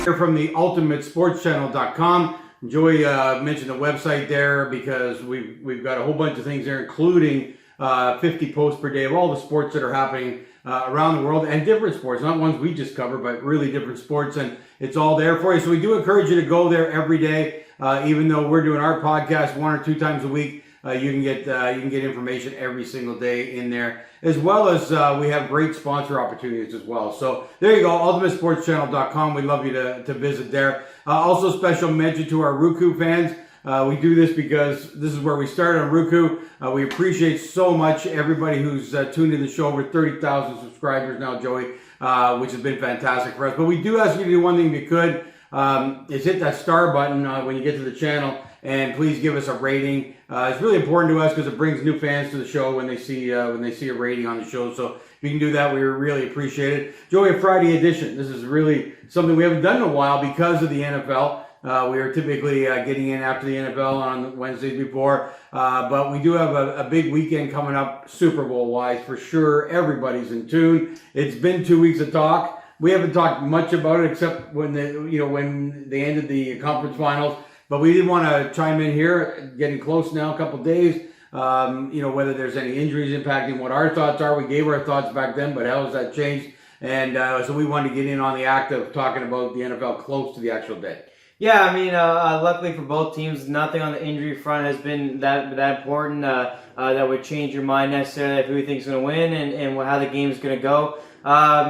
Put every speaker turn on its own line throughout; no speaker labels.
From the ultimatesportschannel.com. Joey mentioned the website there because we've got a whole bunch of things there, including 50 posts per day of all the sports that are happening around the world, and different sports, not ones we just cover, but really different sports, and it's all there for you. So we do encourage you to go there every day, even though we're doing our podcast 1 or 2 times a week. You can get information every single day in there, as well as we have great sponsor opportunities as well. So there you go, ultimatesportschannel.com. We'd love you to visit there. Also, special mention to our Roku fans. We do this because this is where we started on Roku. We appreciate so much everybody who's tuned in the show. Over 30,000 subscribers now, Joey, which has been fantastic for us. But we do ask you to do one thing if you could, is hit that star button when you get to the channel. And please give us a rating. It's really important to us because it brings new fans to the show when they see a rating on the show. So if you can do that, we really appreciate it. Joey, a Friday edition. This is really something we haven't done in a while because of the NFL. We are typically getting in after the NFL on Wednesdays before. But we do have a big weekend coming up, Super Bowl wise, for sure. Everybody's in tune. It's been 2 weeks of talk. We haven't talked much about it except when they ended the conference finals. But we did want to chime in here, getting close now, a couple of days, whether there's any injuries impacting what our thoughts are. We gave our thoughts back then, but how has that changed? And so we wanted to get in on the act of talking about the NFL close to the actual day.
Yeah, I mean, luckily for both teams, nothing on the injury front has been that important that would change your mind necessarily of who you think is going to win and how the game is going to go.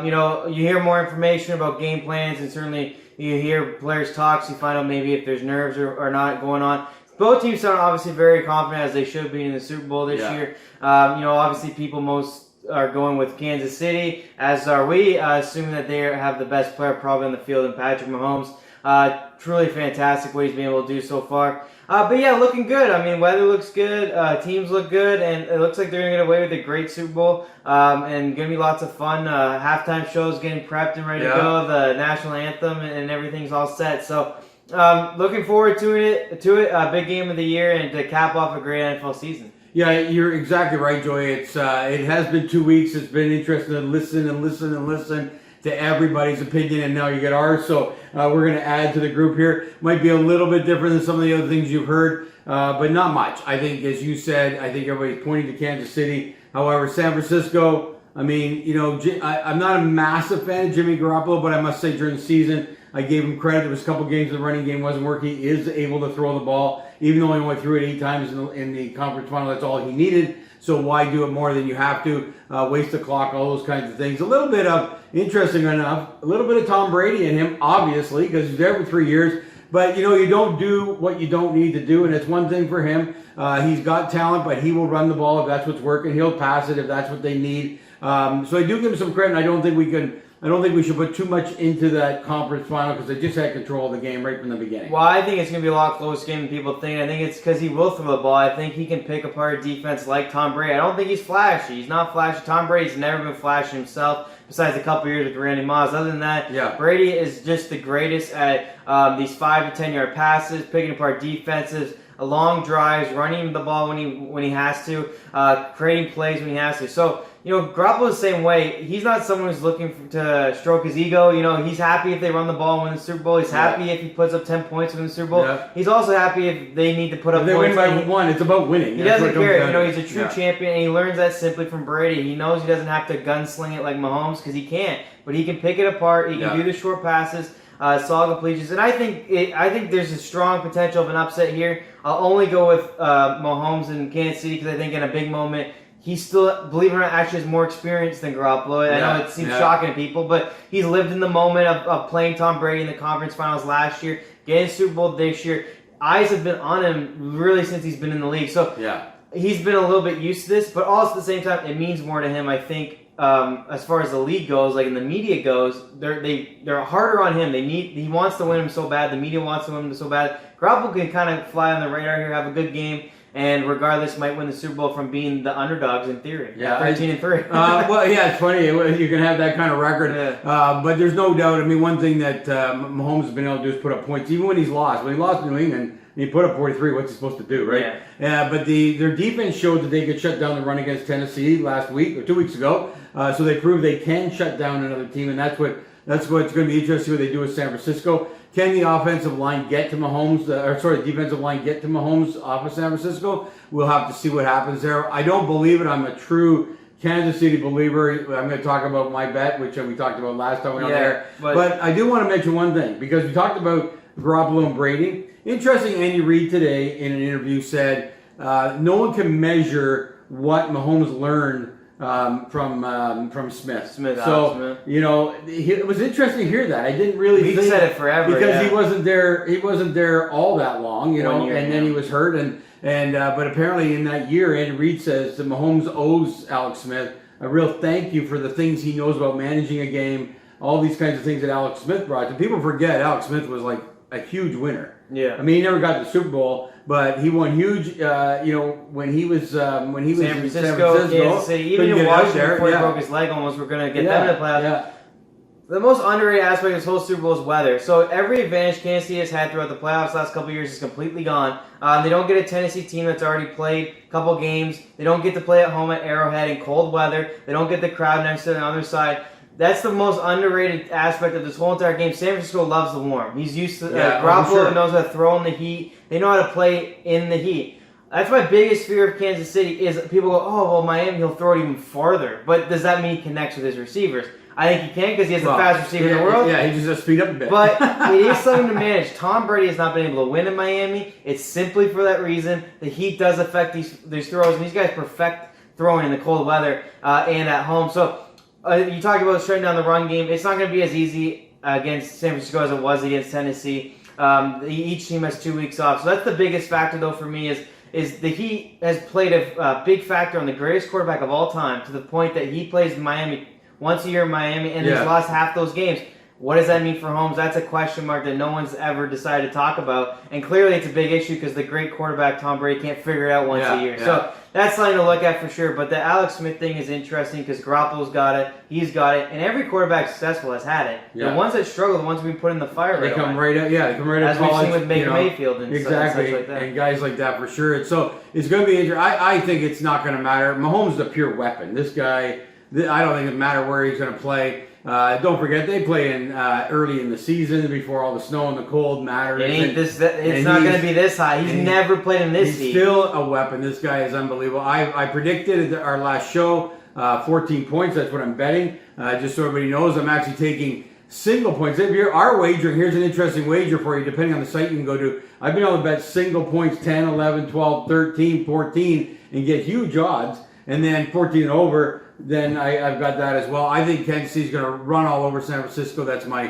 You hear more information about game plans, and certainly you hear players talk, so you find out maybe if there's nerves or not going on. Both teams sound obviously very confident, as they should be in the Super Bowl this year. Obviously people most are going with Kansas City, as are we, assuming that they have the best player probably on the field in Patrick Mahomes. Truly fantastic what he's been able to do so far. But yeah, looking good. I mean, weather looks good, teams look good, and it looks like they're going to get away with a great Super Bowl, and going to be lots of fun. Halftime shows getting prepped and ready to go, the national anthem, and everything's all set. So looking forward to it. A big game of the year, and to cap off a great NFL season.
Yeah, you're exactly right, Joey. It has been 2 weeks. It's been interesting to listen to everybody's opinion, and now you get ours. So we're going to add to the group here. Might be a little bit different than some of the other things you've heard, but not much. I think, as you said, I think everybody's pointing to Kansas City. However, San Francisco, I mean, I'm not a massive fan of Jimmy Garoppolo, but I must say during the season, I gave him credit. There was a couple games the running game wasn't working. He is able to throw the ball, even though he only threw it 8 times in the conference final. That's all he needed. So why do it more than you have to? Waste the clock, all those kinds of things. A little bit of, interesting enough, a little bit of Tom Brady in him, obviously, because he's there for 3 years. But, you don't do what you don't need to do, and it's one thing for him. He's got talent, but he will run the ball if that's what's working. He'll pass it if that's what they need. So I do give him some credit. I don't think we should put too much into that conference final because they just had control of the game right from the beginning.
Well, I think it's going to be a lot closer game than people think. I think it's because he will throw the ball. I think he can pick apart a defense like Tom Brady. I don't think he's flashy. He's not flashy. Tom Brady's never been flashy himself, besides a couple years with Randy Moss. Other than that, Brady is just the greatest at these 5 to 10 yard passes, picking apart defenses, long drives, running the ball when he has to, creating plays when he has to. So, Garoppolo's the same way. He's not someone who's looking to stroke his ego. He's happy if they run the ball and win the Super Bowl. He's happy if he puts up 10 points to win the Super Bowl. Yeah. He's also happy if they need to put up points.
They win by 1. It's about winning.
He doesn't care. He's a true champion, and he learns that simply from Brady. He knows he doesn't have to gunsling it like Mahomes because he can't. But he can pick it apart. He can do the short passes, solid completions. And I think there's a strong potential of an upset here. I'll only go with Mahomes and Kansas City because I think in a big moment, he still, believe it or not, actually has more experience than Garoppolo. I know it seems shocking to people, but he's lived in the moment of playing Tom Brady in the conference finals last year, getting Super Bowl this year. Eyes have been on him really since he's been in the league. So he's been a little bit used to this, but also at the same time, it means more to him, I think, as far as the league goes, like in the media goes, they're harder on him. He wants to win him so bad. The media wants to win him so bad. Garoppolo can kind of fly on the radar here, have a good game, and regardless, might win the Super Bowl from being the underdogs in theory. Yeah, 13-3.
Well, yeah, it's funny. You can have that kind of record, but there's no doubt. I mean, one thing that Mahomes has been able to do is put up points, even when he's lost. When he lost to New England, he put up 43. What's he supposed to do, right? But their defense showed that they could shut down the run against Tennessee last week or 2 weeks ago. So they proved they can shut down another team, and that's what That's what's going to be interesting what they do with San Francisco. Can the offensive line get to Mahomes, the defensive line get to Mahomes off of San Francisco? We'll have to see what happens there. I don't believe it. I'm a true Kansas City believer. I'm going to talk about my bet, which we talked about last time we were on there. But I do want to mention one thing, because we talked about Garoppolo and Brady. Interesting, Andy Reid today in an interview said no one can measure what Mahomes learned from Smith. So it was interesting to hear that. I didn't really think,
said it forever
because he wasn't there. He wasn't there all that long, and then he was hurt, but apparently in that year, Andy Reid says that Mahomes owes Alex Smith a real thank you for the things he knows about managing a game, all these kinds of things that Alex Smith brought. And people forget Alex Smith was like a huge winner.
Yeah,
I mean, he never got to the Super Bowl, but he won huge. When he was
San Francisco, Kansas City, even in Washington before he broke his leg, almost we're going to get them in the playoffs. Yeah. The most underrated aspect of this whole Super Bowl is weather. So every advantage Kansas City has had throughout the playoffs last couple of years is completely gone. They don't get a Tennessee team that's already played a couple games. They don't get to play at home at Arrowhead in cold weather. They don't get the crowd next to them on the other side. That's the most underrated aspect of this whole entire game. San Francisco loves the warm. He's used to Garoppolo knows how to throw in the heat. They know how to play in the heat. That's my biggest fear of Kansas City is people go, oh, well, Miami, he'll throw it even farther. But does that mean he connects with his receivers? I think he can because he has the fastest receiver in the world.
Yeah, he just has to speed up a bit.
But it is something to manage. Tom Brady has not been able to win in Miami. It's simply for that reason. The heat does affect these throws, and these guys perfect throwing in the cold weather and at home. So you talk about shutting down the run game. It's not going to be as easy against San Francisco as it was against Tennessee. Each team has 2 weeks off. So that's the biggest factor, though, for me is the Heat has played a big factor on the greatest quarterback of all time to the point that he plays Miami once a year in Miami and he's lost half those games. What does that mean for Holmes? That's a question mark that no one's ever decided to talk about. And clearly it's a big issue because the great quarterback Tom Brady can't figure it out once a year. So that's something to look at for sure. But the Alex Smith thing is interesting because Garoppolo's got it, he's got it, and every quarterback successful has had it. The ones that struggle, the ones we put in the fire,
they come right out. Yeah, they come right out.
As we've seen with Baker Mayfield and
exactly,
such like that.
And guys like that for sure. So it's going to be interesting. I think it's not going to matter. Mahomes is a pure weapon. This guy, I don't think it matters where he's going to play. Don't forget, they play in early in the season before all the snow and the cold matters.
It's not going to be this high. He's never played in this heat.
He's still a weapon. This guy is unbelievable. I predicted at our last show 14 points. That's what I'm betting. Just so everybody knows, I'm actually taking single points. If you're our wagering, here's an interesting wager for you, depending on the site you can go to. I've been able to bet single points 10, 11, 12, 13, 14, and get huge odds. And then 14 and over, then I've got that as well. I think Kansas City's going to run all over San Francisco. That's my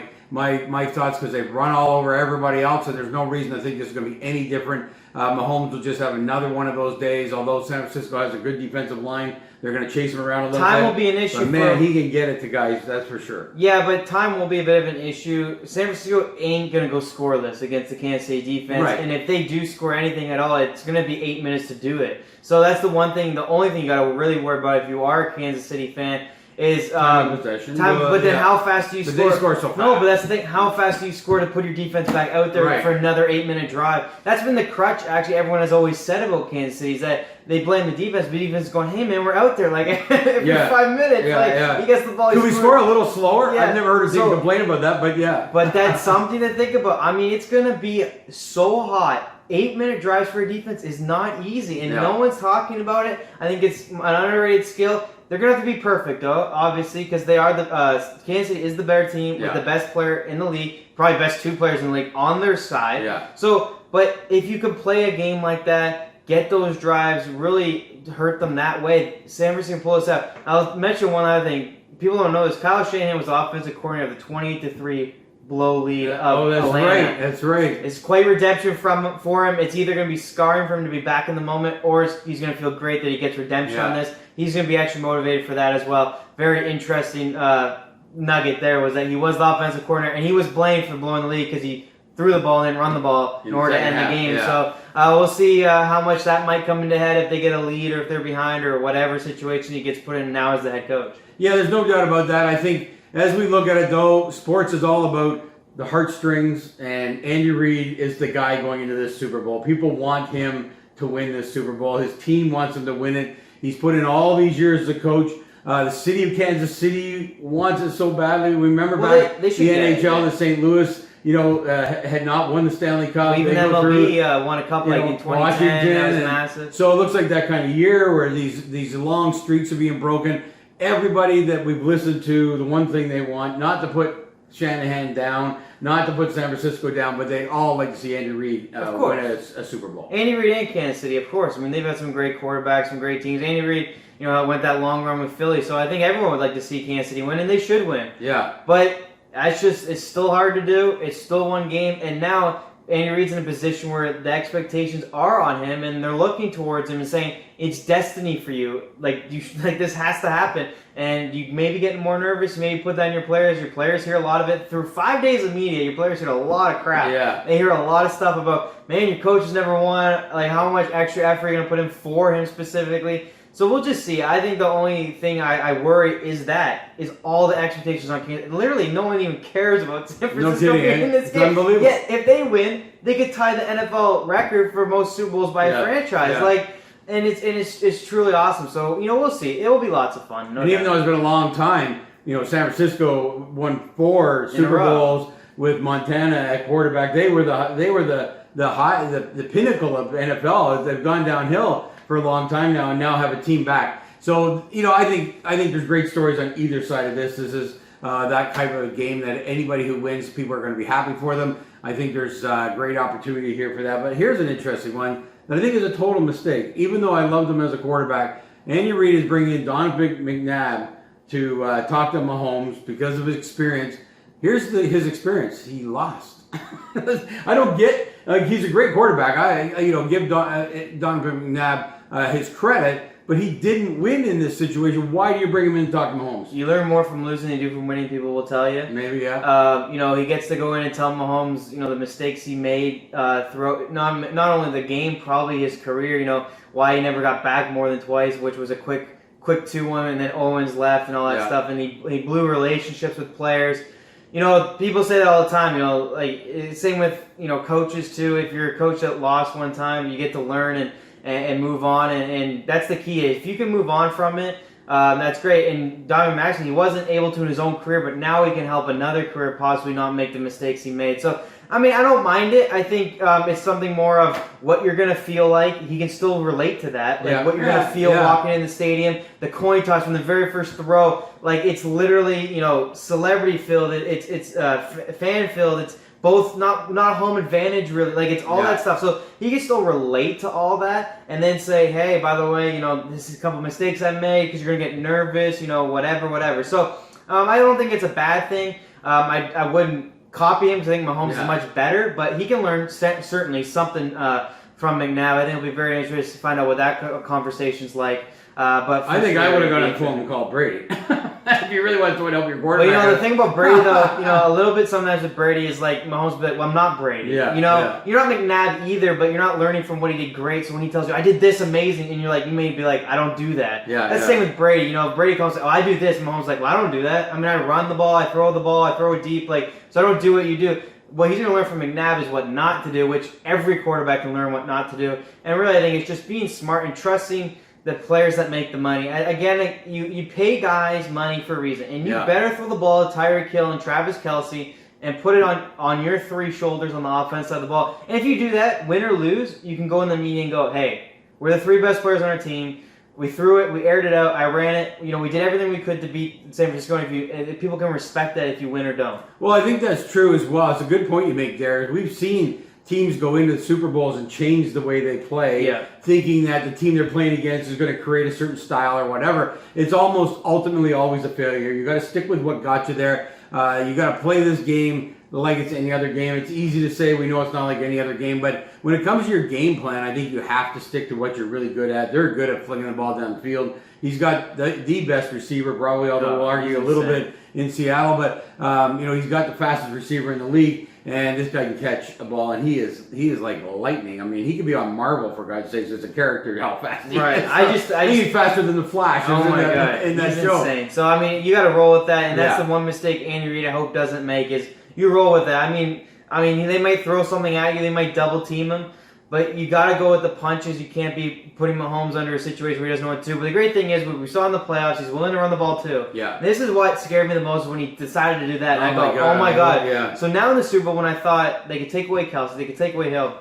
thoughts because they've run all over everybody else, and there's no reason to think this is going to be any different. Mahomes will just have another one of those days. Although San Francisco has a good defensive line, they're going to chase him around a little bit.
Time will be an issue.
But man, he can get it to guys, that's for sure.
Yeah, but time will be a bit of an issue. San Francisco ain't going to go scoreless against the Kansas City defense.
Right.
And if they do score anything at all, it's going to be 8 minutes to do it. So that's the one thing, the only thing you got to really worry about if you are a Kansas City fan is
time of possession.
But then how fast do you score?
They score so fast.
No, but that's the thing. How fast do you score to put your defense back out there for another 8-minute drive? That's been the crutch, actually, everyone has always said about Kansas City is that they blame the defense, but the defense is going, hey, man, we're out there like every 5 minutes. He gets the ball.
Could we score a little slower?
Yeah.
I've never heard a team complain about that, but yeah.
But that's something to think about. I mean, it's going to be so hot. 8-minute drives for a defense is not easy, and no one's talking about it. I think it's an underrated skill. They're going to have to be perfect, though, obviously, because they are Kansas City is the better team with the best player in the league, probably best 2 players in the league on their side.
Yeah.
So, but if you can play a game like that, get those drives, really hurt them that way, San Francisco can pull this out. I'll mention one other thing. People don't know this. Kyle Shanahan was offensive coordinator of the 28-3 blow lead of Atlanta.
That's right.
It's quite redemption for him. It's either going to be scarring for him to be back in the moment, or he's going to feel great that he gets redemption on this. He's going to be extra motivated for that as well. Very interesting nugget there was that he was the offensive coordinator, and he was blamed for blowing the lead because he threw the ball and didn't run the ball in order to end the game. So we'll see how much that might come into head if they get a lead or if they're behind or whatever situation he gets put in now as the head coach.
Yeah, there's no doubt about that. I think as we look at it, though, sports is all about the heartstrings, and Andy Reid is the guy going into this Super Bowl. People want him to win this Super Bowl. His team wants him to win it. He's put in all these years as a coach. The city of Kansas City wants it so badly. Remember
Well,
back
they should
the
get it,
NHL,
yeah.
the St. Louis, had not won the Stanley Cup.
Even
They go
MLB won a couple
you
like
know,
in 2010. That was
and-
massive.
So it looks like that kind of year where these long streaks are being broken. Everybody that we've listened to, the one thing they want, not to put Shanahan down, not to put San Francisco down, but they all like to see Andy Reid
Of
win
course.
a Super Bowl.
Andy Reid and Kansas City, of course. I mean, they've had some great quarterbacks, some great teams. Andy Reid, went that long run with Philly, so I think everyone would like to see Kansas City win, and they should win.
Yeah.
But it's still hard to do. It's still one game, and now Andy Reid's in a position where the expectations are on him, and they're looking towards him and saying it's destiny for you. Like this has to happen, and you may be getting more nervous. Maybe put that in your players. Your players hear a lot of it through 5 days of media. Your players hear a lot of crap.
Yeah.
They hear a lot of stuff about, man, your coach has never won. Like how much extra effort you're gonna put in for him specifically. So we'll just see. I think the only thing I worry is all the expectations on Kansas. Literally, no one even cares about San Francisco being in this game.
Unbelievable.
Yet, if they win, they could tie the NFL record for most Super Bowls by a franchise.
Yeah.
And it's truly awesome. So we'll see. It will be lots of fun. No
And even
doubt.
though it's been a long time, San Francisco won 4 Super Bowls with Montana at quarterback. They were the pinnacle of NFL. They've gone downhill for a long time now, and now have a team back. So I think there's great stories on either side of this. This is that type of a game that anybody who wins, people are going to be happy for them. I think there's great opportunity here for that. But here's an interesting one that I think is a total mistake. Even though I loved him as a quarterback, Andy Reid is bringing in Donovan McNabb to talk to Mahomes because of his experience. Here's his experience. He lost. I don't get. He's a great quarterback. I give Donovan McNabb his credit, but he didn't win in this situation. Why do you bring him in to talk to Mahomes?
You learn more from losing than you do from winning. People will tell you.
Maybe, yeah.
He gets to go in and tell Mahomes, the mistakes he made throughout not only the game, probably his career. Why he never got back more than twice, which was a quick 2-1, and then Owens left and all that stuff, and he blew relationships with players. People say that all the time. Same with coaches too. If you're a coach that lost one time, you get to learn and move on, and that's the key. If you can move on from it, that's great. And Donovan McNabb, he wasn't able to in his own career, but now he can help another career possibly not make the mistakes he made. So, I don't mind it. I think it's something more of what you're going to feel like. He can still relate to that. What you're going to feel walking in the stadium. The coin toss from the very first throw. It's literally, celebrity filled. It's fan filled. It's both not home advantage really. It's all that stuff. So he can still relate to all that and then say, hey, by the way, this is a couple mistakes I made because you're going to get nervous, whatever. So I don't think it's a bad thing. I wouldn't copy him because I think Mahomes is much better, but he can learn certainly something from McNabb. I think it'll be very interesting to find out what that conversation's like. But
I think I would have gone to phone and called Brady. If you really want to help your quarterback.
Well, the thing about Brady, though, a little bit sometimes with Brady is like Mahomes, but I'm not Brady.
Yeah,
you're not McNabb either, but you're not learning from what he did great. So when he tells you, I did this amazing, and you may be like, I don't do that.
Yeah,
that's the same with Brady. If Brady comes and says, I do this, and Mahomes like, well, I don't do that. I run the ball, I throw it deep, so I don't do what you do. What he's going to learn from McNabb is what not to do, which every quarterback can learn what not to do. And really, I think it's just being smart and trusting the players that make the money. Again, you pay guys money for a reason, and you better throw the ball to Tyreek Hill and Travis Kelce and put it on your 3 shoulders on the offense side of the ball. And if you do that, win or lose, you can go in the media and go, hey, we're the 3 best players on our team. We threw it, we aired it out, I ran it. We did everything we could to beat San Francisco. And if people can respect that if you win or don't.
Well, I think that's true as well. It's a good point you make, Derek. We've seen teams go into the Super Bowls and change the way they play, thinking that the team they're playing against is going to create a certain style or whatever. It's almost ultimately always a failure. You got to stick with what got you there. You got to play this game like it's any other game. It's easy to say we know it's not like any other game, but when it comes to your game plan, I think you have to stick to what you're really good at. They're good at flinging the ball down the field. He's got the best receiver, probably, although we'll argue a little bit in Seattle, but he's got the fastest receiver in the league. And this guy can catch a ball, and he is like lightning. He could be on Marvel, for God's sakes. It's a character how fast he is. I think he's faster than the Flash.
Oh my God,
in that
he's
show.
Insane. So you got to roll with that, and that's the one mistake Andy Reid I hope doesn't make is you roll with that. They might throw something at you, they might double team him, But you got to go with the punches. You can't be putting Mahomes under a situation where he doesn't know what to do. But the great thing is, we saw in the playoffs, he's willing to run the ball too.
Yeah.
This is what scared me the most when he decided to do that. And
Oh my God. Yeah.
So now in the Super Bowl, when I thought they could take away Kelsey, they could take away Hill,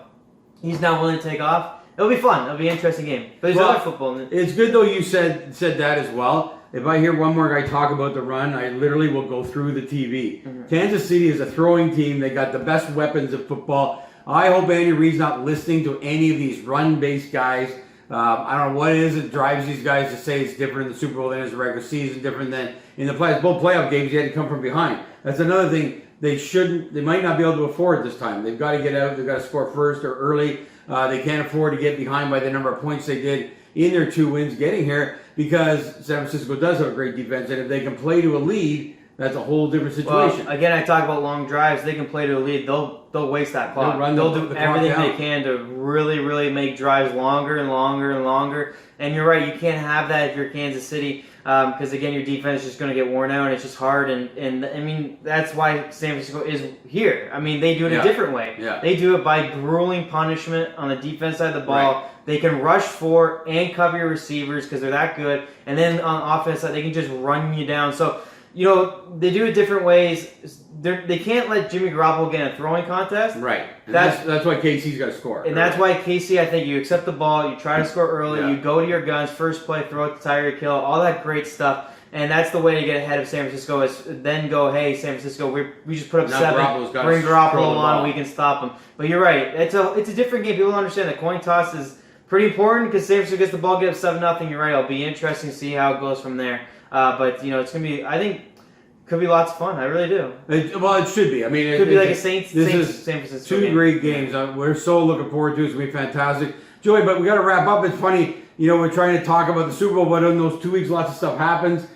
he's now willing to take off. It'll be fun. It'll be an interesting game. But there's other football in it.
It's good, though, you said that as well. If I hear one more guy talk about the run, I literally will go through the TV. Mm-hmm. Kansas City is a throwing team. They got the best weapons of football. I hope Andy Reid's not listening to any of these run-based guys. I don't know what it is that drives these guys to say it's different in the Super Bowl than it's the regular season, different than in the playoffs. Both playoff games, you had to come from behind. That's another thing they might not be able to afford this time. They've got to get out. They've got to score first or early. They can't afford to get behind by the number of points they did in their 2 wins getting here, because San Francisco does have a great defense, and if they can play to a lead, that's a whole different situation.
Well, again, I talk about long drives. They can play to a lead. They'll waste that clock. They'll do everything they can to really, really make drives longer and longer and longer. And you're right, you can't have that if you're Kansas City, because again, your defense is just going to get worn out, and it's just hard. And I mean, that's why San Francisco is here. I mean, they do it a different way.
Yeah.
They do it by grueling punishment on the defense side of the ball.
Right.
They can rush for and cover your receivers because they're that good. And then on the offense side, they can just run you down. So, you know, they do it different ways. They can't let Jimmy Garoppolo get in a throwing contest.
Right. And that's why KC's got to score.
And that's why KC, I think you accept the ball, you try to score early,
Yeah.
you go to your guns, first play, throw it to Tyreek Hill, all that great stuff. And that's the way to get ahead of San Francisco, is then go, hey, San Francisco, we just put up
Now
7, bring Garoppolo on, we can stop them. But you're right, it's a different game. People don't understand that coin toss is pretty important, because San Francisco gets the ball, get up 7-0, you're right. It'll be interesting to see how it goes from there. But, you know, it's going to be, I think, could be lots of fun. I really do.
It should be. I mean,
it could be like a Saints San Francisco
2
game.
great games. We're so looking forward to it. It's going to be fantastic. Joey, but we got to wrap up. It's funny, you know, we're trying to talk about the Super Bowl, but in those 2 weeks, lots of stuff happens.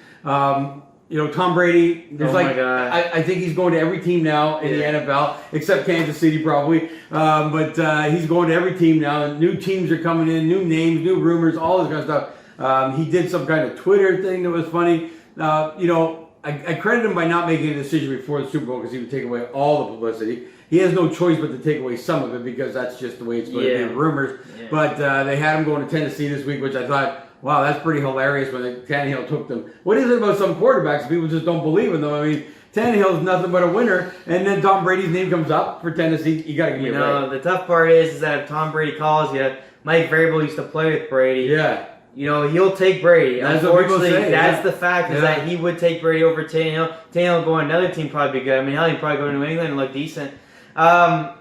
You know, Tom Brady, I think he's going to every team now in the NFL, except Kansas City probably. But he's going to every team now. New teams are coming in, new names, new rumors, all this kind of stuff. He did some kind of Twitter thing that was funny. You know, I credit him by not making a decision before the Super Bowl, because he would take away all the publicity. He has no choice but to take away some of it, because that's just the way it's going to be, rumors. Yeah. But they had him going to Tennessee this week, which I thought, wow, that's pretty hilarious when Tannehill took them. What is it about some quarterbacks? People just don't believe in them. I mean, Tannehill's nothing but a winner, and then Tom Brady's name comes up for Tennessee. You got to give me a break.
The tough part is that if Tom Brady calls you, Mike Vrabel used to play with Brady.
Yeah.
You know, he'll take Brady.
That's
Unfortunately,
what people say,
that's the fact, is that he would take Brady over Tannehill. Tannehill going to another team probably be good. I mean, he'll probably go to New England and look decent. I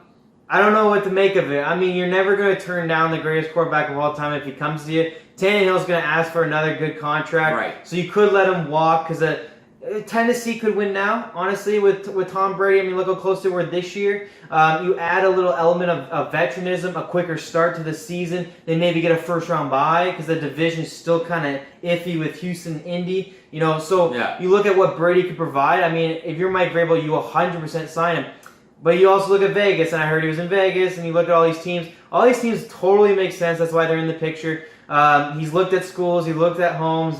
don't know what to make of it. I mean, you're never going to turn down the greatest quarterback of all time if he comes to you. Tannehill's going to ask for another good contract.
Right.
So you could let him walk, because Tennessee could win now, honestly, with Tom Brady. I mean, look how close they were this year. You add a little element of veteranism, a quicker start to the season. They maybe get a first-round bye, because the division is still kind of iffy with Houston, Indy. You know, so you look at what Brady could provide. I mean, if you're Mike Vrabel, you 100% sign him. But you also look at Vegas, and I heard he was in Vegas, and you look at all these teams. All these teams totally make sense. That's why they're in the picture. He's looked at schools. He looked at homes.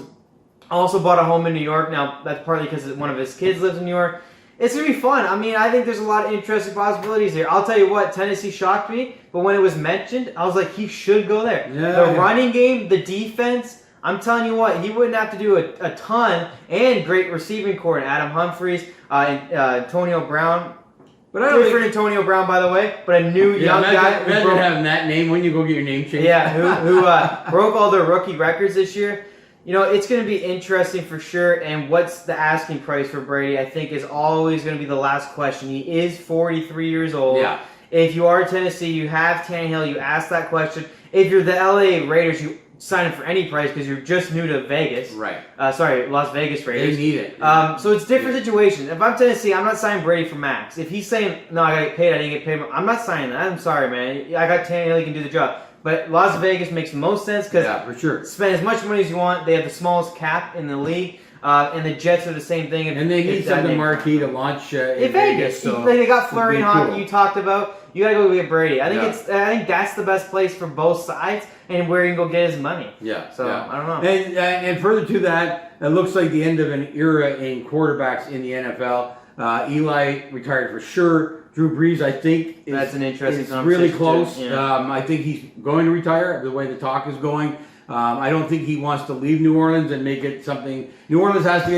Also bought a home in New York. Now, that's partly because one of his kids lives in New York. It's going to be fun. I mean, I think there's a lot of interesting possibilities here. I'll tell you what, Tennessee shocked me, but when it was mentioned, I was like, he should go there. Running game, the defense, I'm telling you what, he wouldn't have to do a ton, and great receiving core, and Adam Humphries, Antonio Brown. But I don't different Antonio Brown, by the way, but a new young guy.
Imagine having that name when you go get your name changed.
Yeah, who broke all their rookie records this year. You know, it's going to be interesting for sure. And what's the asking price for Brady, I think, is always going to be the last question. He is 43 years old.
Yeah.
If you are Tennessee, you have Tannehill, you ask that question. If you're the LA Raiders, you sign him for any price because you're just new to Vegas.
Right.
Las Vegas Raiders.
They need it.
So it's different situations. If I'm Tennessee, I'm not signing Brady for max. If he's saying, no, I got to get paid, I didn't get paid, I'm not signing that. I'm sorry, man. I got Tannehill, he can do the job. But Las Vegas makes the most sense because
for sure.
Spend as much money as you want. They have the smallest cap in the league. And the Jets are the same thing.
And they need something marquee to launch in Vegas. So
they got Flurry and Hockey you talked about. You got to go get Brady. I think that's the best place for both sides and where he can go get his money.
Yeah.
So, I don't know.
And further to that, it looks like the end of an era in quarterbacks in the NFL. Eli retired for sure. Drew Brees, I think,
that's an interesting
it's really close.
Too. Yeah.
I think he's going to retire the way the talk is going. I don't think he wants to leave New Orleans and make it something. New Orleans has to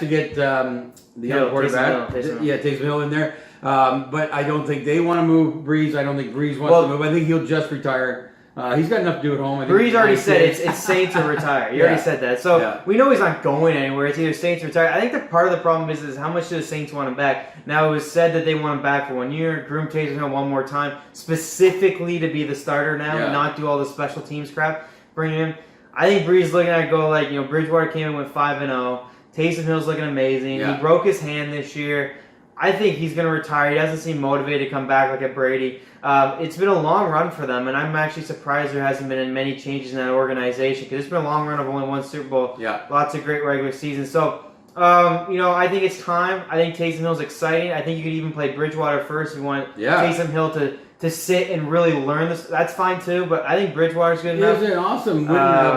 get the young quarterback. Taysom Hill in there. But I don't think they want to move Brees. I don't think Brees wants to move. I think he'll just retire. He's got enough to do at home.
Brees already said it's safe to retire. He already said that. So we know he's not going anywhere. It's either Saints or retire. I think part of the problem is how much do the Saints want him back? Now, it was said that they want him back for 1 year, groom Taysom Hill one more time, specifically to be the starter now and not do all the special teams crap. Bring him. I think Brees looking at it go like, Bridgewater came in with 5-0. Taysom Hill's looking amazing. He broke his hand this year. I think he's going to retire. He doesn't seem motivated to come back like a Brady. It's been a long run for them, and I'm actually surprised there hasn't been many changes in that organization because it's been a long run of only one Super Bowl.
Yeah.
Lots of great regular seasons. So, I think it's time. I think Taysom Hill's exciting. I think you could even play Bridgewater first if you want Taysom Hill to sit and really learn this. That's fine too, but I think Bridgewater's good enough.
He has an awesome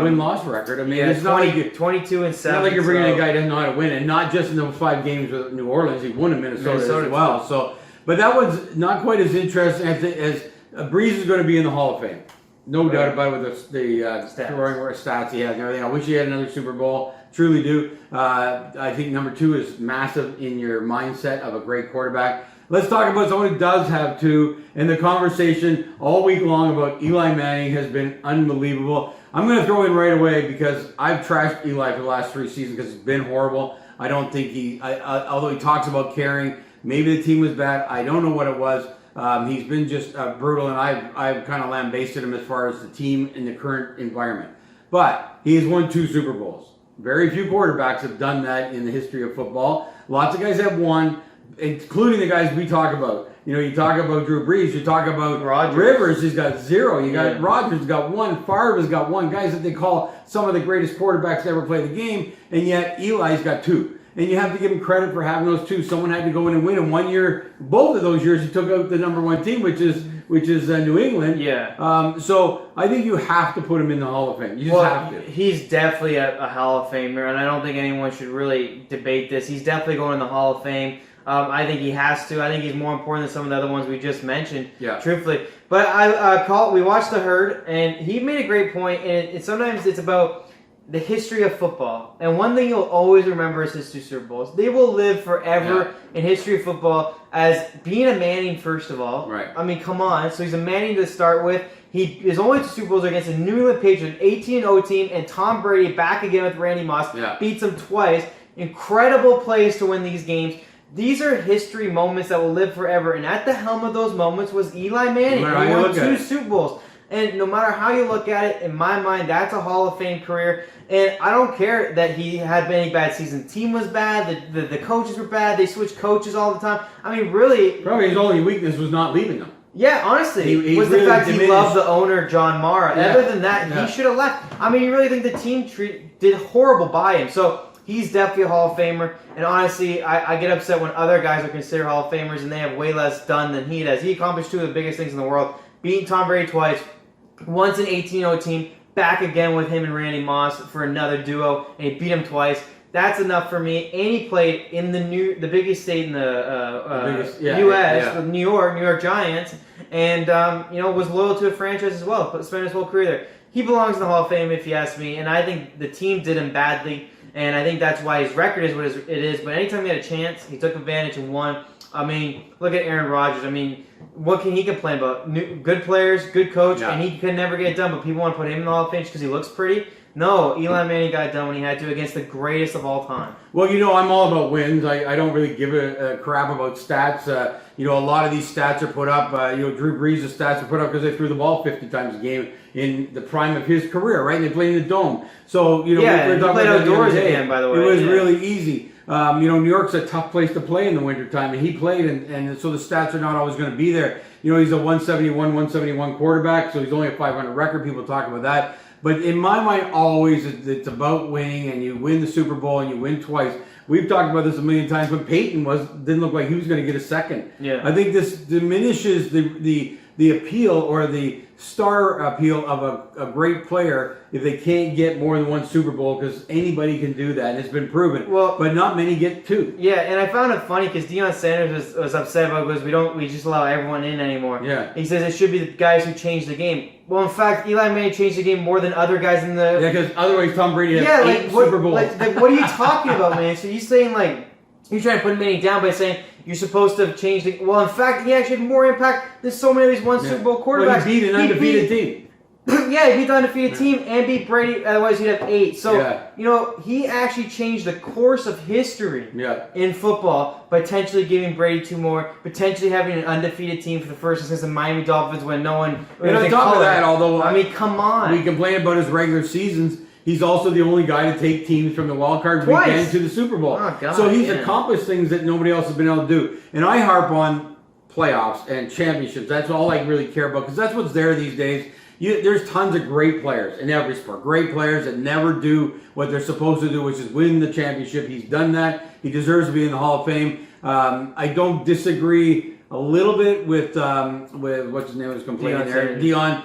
win-loss record. I mean, it's not like
22-7.
It's not like you're bringing a guy who doesn't know how to win, and not just in those 5 games with New Orleans. He won in Minnesota as well. So, but that one's not quite as interesting as Brees is going to be in the Hall of Fame. No doubt about it with the stats he has and everything. I wish he had another Super Bowl. Truly do. I think number 2 is massive in your mindset of a great quarterback. Let's talk about someone who does have 2. And the conversation all week long about Eli Manning has been unbelievable. I'm going to throw in right away because I've trashed Eli for the last 3 seasons because it's been horrible. I don't think although he talks about caring, maybe the team was bad. I don't know what it was. He's been just brutal, and I've kind of lambasted him as far as the team in the current environment. But he has won 2 Super Bowls. Very few quarterbacks have done that in the history of football. Lots of guys have won, including the guys we talk about. You talk about Drew Brees, you talk about
Rodgers.
Rivers, he's got 0. You got Rodgers, got 1. Favre has got 1. Guys that they call some of the greatest quarterbacks to ever play the game, and yet Eli's got 2. And you have to give him credit for having those 2. Someone had to go in and win. And 1 year, both of those years, he took out the number 1 team, which is New England.
Yeah.
So I think you have to put him in the Hall of Fame. You just have to.
He's definitely a Hall of Famer, and I don't think anyone should really debate this. He's definitely going in the Hall of Fame. I think he has to. I think he's more important than some of the other ones we just mentioned.
Yeah.
Truthfully, but we watched The Herd, and he made a great point. And sometimes it's about the history of football. And one thing you'll always remember is his 2 Super Bowls. They will live forever in history of football as being a Manning, first of all.
Right.
I mean, come on. So he's a Manning to start with. His only 2 Super Bowls are against the New England Patriots, 18-0 team, and Tom Brady back again with Randy Moss. Beats him twice. Incredible plays to win these games. These are history moments that will live forever. And at the helm of those moments was Eli Manning. He won 2 Super Bowls. And no matter how you look at it, in my mind, that's a Hall of Fame career. And I don't care that he had many bad seasons. The team was bad. The coaches were bad. They switched coaches all the time. I mean, really.
Probably his only weakness was not leaving them.
Yeah, honestly.
He
was
really
the fact
diminished.
he loved the owner, John Mara.
Yeah.
Other than that, he should have left. I mean, you really think the team did horrible by him. So he's definitely a Hall of Famer. And honestly, I get upset when other guys are considered Hall of Famers and they have way less done than he does. He accomplished 2 of the biggest things in the world. Beating Tom Brady twice. Once an 18-0 team. Back again with him and Randy Moss for another duo. And he beat him twice. That's enough for me. And he played in the biggest state in the U.S., the New York Giants. And, was loyal to a franchise as well. But spent his whole career there. He belongs in the Hall of Fame if you ask me. And I think the team did him badly. And I think that's why his record is what it is. But anytime he had a chance, he took advantage and won. I mean, look at Aaron Rodgers. I mean, what can he complain about? Good players, good coach, and he could never get it done. But people want to put him in the Hall of Fame because he looks pretty. No, Eli Manning got it done when he had to against the greatest of all time.
Well, I'm all about wins. I don't really give a crap about stats. A lot of these stats are put up. Drew Brees' stats are put up because they threw the ball 50 times a game in the prime of his career, right? And they played in the dome. So, we're talking
played
about
outdoors again, by the way.
It was really easy. New York's a tough place to play in the wintertime, and he played, and so the stats are not always going to be there. He's a 171 quarterback, so he's only a 500 record. People talk about that. But in my mind, always, it's about winning, and you win the Super Bowl, and you win twice. We've talked about this a million times, but Peyton didn't look like he was going to get a second.
Yeah.
I think this diminishes the the appeal or the star appeal of a great player if they can't get more than one Super Bowl, because anybody can do that, and it's been proven.
Well,
but not many get two.
Yeah, and I found it funny because Deion Sanders was upset about it because we just allow everyone in anymore.
Yeah.
He says it should be the guys who change the game. Well, in fact, Eli Manning changed the game more than other guys in the.
Yeah, because otherwise Tom Brady has 8 Super Bowls.
Like, what are you talking about, man? So you're saying like you're trying to put Manning down by saying you're supposed to have changed the. Well, in fact, he actually had more impact than so many of these Super Bowl quarterbacks.
Well, he beat an undefeated team.
Yeah, he beat the undefeated team and beat Brady. Otherwise, he'd have 8. So, he actually changed the course of history in football by potentially giving Brady 2 more, potentially having an undefeated team for the first time since the Miami Dolphins when no one.
And on top of that, although
I mean, come on,
we complain about his regular seasons. He's also the only guy to take teams from the wild card weekend to the Super Bowl.
Oh, God,
so he's accomplished things that nobody else has been able to do. And I harp on playoffs and championships. That's all I really care about, because that's what's there these days. There's tons of great players in every sport. Great players that never do what they're supposed to do, which is win the championship. He's done that. He deserves to be in the Hall of Fame. I don't disagree a little bit with what's his name was complaining there, Deion,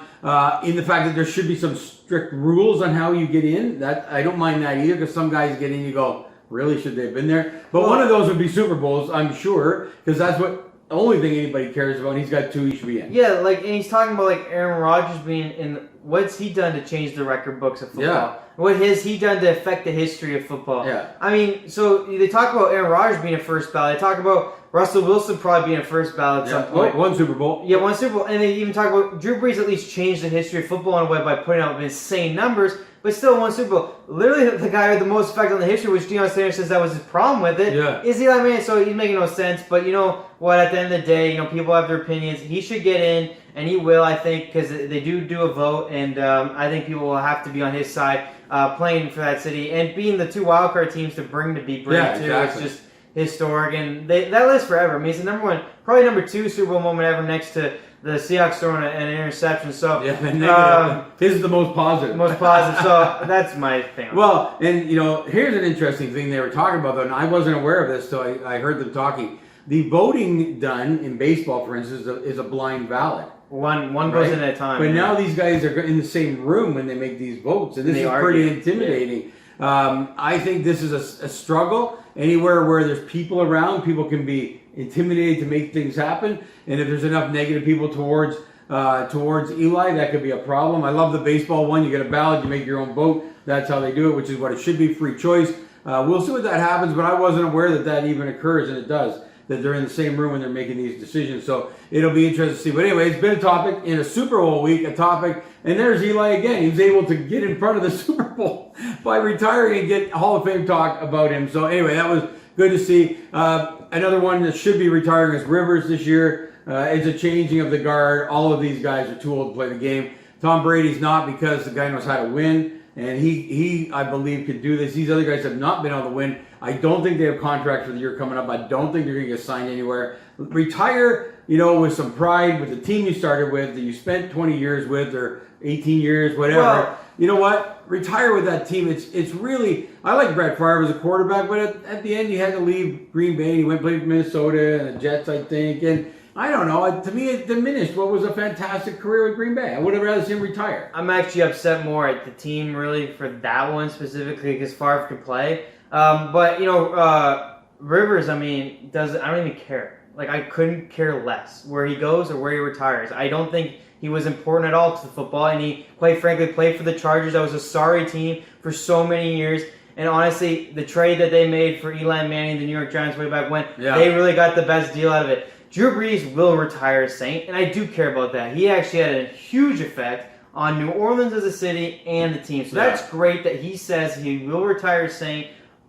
in the fact that there should be some strict rules on how you get in. That I don't mind that either, because some guys get in, you go, really, should they have been there? But one of those would be Super Bowls, I'm sure, because that's what. The only thing anybody cares about, and he's got 2 he should be in.
Yeah, and he's talking about Aaron Rodgers being in. What's he done to change the record books of football?
Yeah.
What has he done to affect the history of football?
Yeah.
I mean, so they talk about Aaron Rodgers being a first ballot. They talk about Russell Wilson probably being a first ballot at some point.
One Super Bowl.
Yeah, 1 Super Bowl. And they even talk about Drew Brees at least changed the history of football in a way by putting out insane numbers, but still 1 Super Bowl. Literally, the guy with the most effect on the history, which Deion Sanders says that was his problem with it, is Eli Manning. So he's making no sense. But you know what? At the end of the day, people have their opinions. He should get in, and he will, I think, because they do a vote, and I think people will have to be on his side playing for that city and being the 2 wildcard teams to bring to beat Brady too.
Exactly.
It's just historic, and that lives forever. I mean, it's the probably number 2 Super Bowl moment ever, next to the Seahawks throwing an interception. So
His is the most positive.
So that's my thing.
Well, and here's an interesting thing they were talking about, though, and I wasn't aware of this, so I heard them talking. The voting done in baseball, for instance, is a blind ballot.
One goes in at a time.
But now these guys are in the same room when they make these votes, and this is pretty intimidating. I think this is a struggle. Anywhere where there's people around, people can be intimidated to make things happen. And if there's enough negative people towards Eli, that could be a problem. I love the baseball one. You get a ballot, you make your own vote. That's how they do it, which is what it should be, free choice. We'll see what that happens, but I wasn't aware that even occurs, and it does. That they're in the same room when they're making these decisions. So it'll be interesting to see. But anyway, it's been a topic in a Super Bowl week, and there's Eli again. He was able to get in front of the Super Bowl by retiring and get Hall of Fame talk about him. So anyway, that was good to see. Another one that should be retiring is Rivers this year. It's a changing of the guard. All of these guys are too old to play the game. Tom Brady's not, because the guy knows how to win. And he, I believe, could do this. These other guys have not been able to win. I don't think they have contracts for the year coming up. I don't think they're going to get signed anywhere. Retire, with some pride, with the team you started with, that you spent 20 years with, or 18 years, whatever.
Well,
you know what? Retire with that team. It's really, I like Brett Favre as a quarterback, but at the end you had to leave Green Bay. He went and played for Minnesota and the Jets, I think. And I don't know. To me, it diminished what was a fantastic career with Green Bay. I would have rather seen him retire.
I'm actually upset more at the team, really, for that one specifically, because Favre could play. But Rivers, I don't even care. I couldn't care less where he goes or where he retires. I don't think he was important at all to the football, and he, quite frankly, played for the Chargers. That was a sorry team for so many years. And honestly, the trade that they made for Eli Manning, the New York Giants, way back when, they really got the best deal out of it. Drew Brees will retire as Saint, and I do care about that. He actually had a huge effect on New Orleans as a city and the team. So that's great that he says he will retire as Saint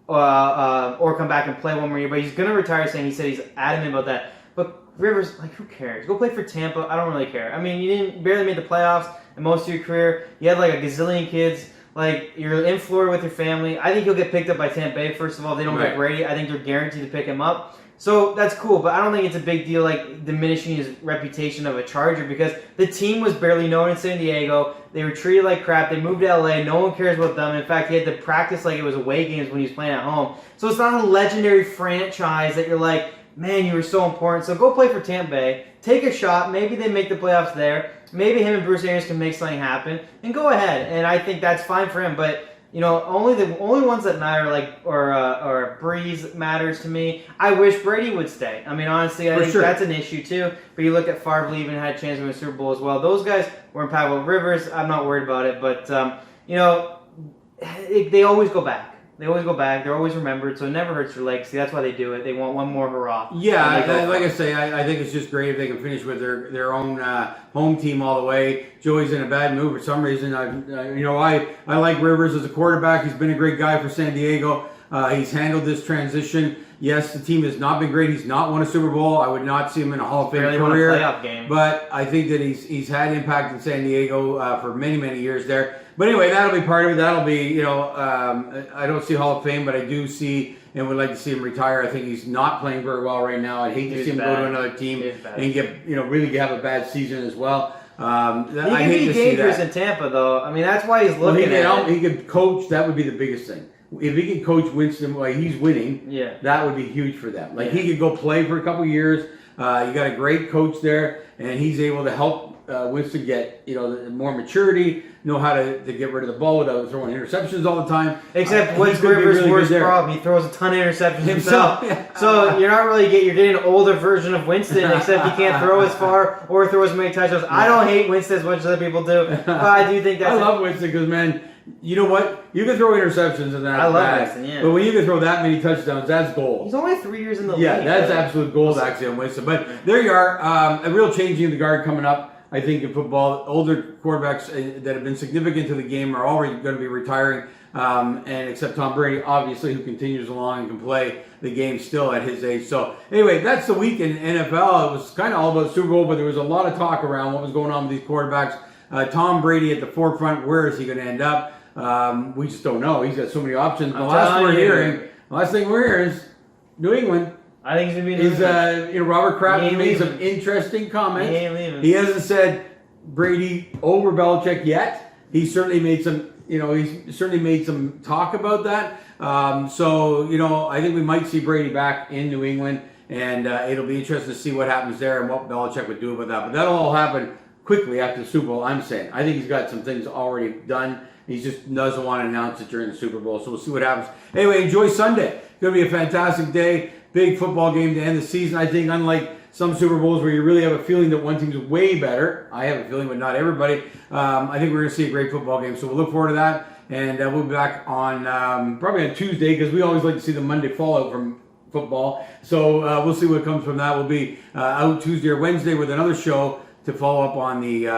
or come back and play one more year. But he's going to retire as Saint. He said he's adamant about that. But Rivers, who cares? Go play for Tampa. I don't really care. I mean, you barely made the playoffs in most of your career. You had a gazillion kids. You're in Florida with your family. I think he'll get picked up by Tampa Bay. First of all, if they don't get Brady, I think they're guaranteed to pick him up. So that's cool, but I don't think it's a big deal diminishing his reputation of a Charger, because the team was barely known in San Diego. They were treated like crap. They moved to LA. No one cares about them. In fact, he had to practice like it was away games when he was playing at home. So it's not a legendary franchise that you're man, you were so important. So go play for Tampa Bay. Take a shot. Maybe they make the playoffs there. Maybe him and Bruce Arians can make something happen. And go ahead. And I think that's fine for him. But only the only ones that matter, or Breeze matters to me. I wish Brady would stay. I mean, honestly, I think that's an issue too. But you look at Favre even had a chance to win a Super Bowl as well. Those guys were impactful. Rivers, I'm not worried about it. But they always go back. They always go back. They're always remembered, so it never hurts their legacy. That's why they do it. They want one more hurrah.
Yeah, like I say, I think it's just great if they can finish with their own home team all the way. Joey's in a bad mood for some reason. I like Rivers as a quarterback. He's been a great guy for San Diego. He's handled this transition. Yes, the team has not been great. He's not won a Super Bowl. I would not see him in a Hall of Fame career.
Won a playoff game.
But I think that he's had impact in San Diego for many, many years there. But anyway, that'll be part of it. That'll be, I don't see Hall of Fame, but I do see and would like to see him retire. I think he's not playing very well right now. I'd hate to see him go to another team and really have a bad season as well.
He can be dangerous in Tampa, though. I mean, that's why he's looking at it.
He could coach. That would be the biggest thing. If he can coach Winston like he's winning, that would be huge for them. He could go play for a couple years. You got a great coach there, and he's able to help Winston get more maturity, know how to get rid of the ball without throwing interceptions all the time.
Except what's Rivers' worst problem? He throws a ton of interceptions himself. So you're not really you're getting an older version of Winston, except he can't throw as far or throw as many touchdowns. I don't hate Winston as much as other people do, but I do think that's.
I love Winston because, man, you know what? You can throw interceptions and that's
I love
bad.
Winston, yeah.
But when you can throw that many touchdowns, that's gold.
He's only 3 years in the league.
Yeah, that's absolute gold actually on Winston. But there you are, a real changing of the guard coming up. I think in football, older quarterbacks that have been significant to the game are already going to be retiring, and except Tom Brady, obviously, who continues along and can play the game still at his age. So anyway, that's the week in NFL. It was kind of all about Super Bowl, but there was a lot of talk around what was going on with these quarterbacks. Tom Brady at the forefront. Where is he going to end up? We just don't know. He's got so many options. The last thing we're hearing is New England.
I think he's going to be
Robert Kraft made some interesting comments.
He ain't leaving.
He hasn't said Brady over Belichick yet. He certainly made some, he's certainly made some talk about that. I think we might see Brady back in New England, and it'll be interesting to see what happens there and what Belichick would do about that. But that'll all happen quickly after the Super Bowl, I'm saying. I think he's got some things already done. He just doesn't want to announce it during the Super Bowl, so we'll see what happens. Anyway, enjoy Sunday. It's going to be a fantastic day. Big football game to end the season. I think unlike some Super Bowls where you really have a feeling that one team's way better, I have a feeling, but not everybody, I think we're going to see a great football game. So we'll look forward to that, and we'll be back on probably on Tuesday because we always like to see the Monday fallout from football. So we'll see what comes from that. We'll be out Tuesday or Wednesday with another show to follow up on the